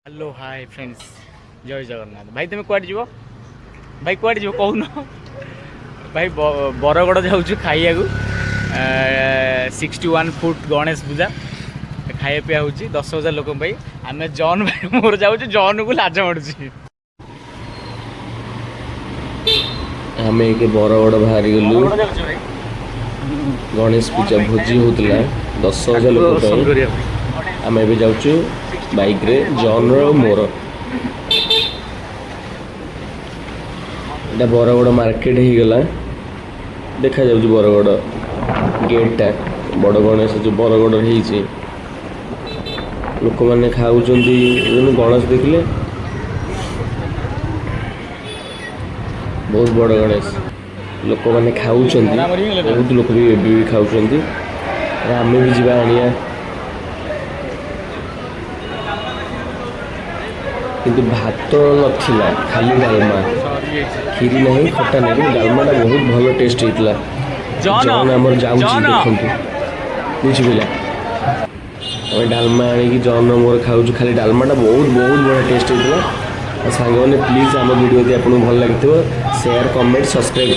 hello hi friends जय जगन्नाथ भाई तुम कुआडे जीव भाई कुआडे जीव कहून भाई बरगड़ जाऊँ खाइया 61 फुट गणेश पूजा खाया पिया हो 10,000 लोक आम जॉन भाई मोर जाऊँ जॉन को लाज मारूँ आम एक बरगड़ बाहरी गलु गणेश पूजा भोजी होता 10,000 लोक आम ए जाऊँ बाइक रे जॉन मोर एटा बरगड़ मार्केट हो गला देखा जाऊँ बरगड़ गेटा बड़ गणेश जो बरगड़ हो लोक मैंने खाऊँ गणेश देखले बहुत बड़ गणेश लोक मैंने खाऊँ बहुत लोक भी खाऊँ आम भी जा आनिया किंतु भात नथिला खाली डालमा खीरी नहीं खटा नहीं डालमाटा बहुत भल टेस्ट होता जॉन आमर जाऊँगी देखु बुझिला आम डालमा आनिकी जॉन मोर खाऊँ खाली डालमाटा बहुत बड़ा टेस्ट होता सांग मैंने प्लीज आम वीडियो आपको भल लगी शेयर कमेंट सब्सक्राइब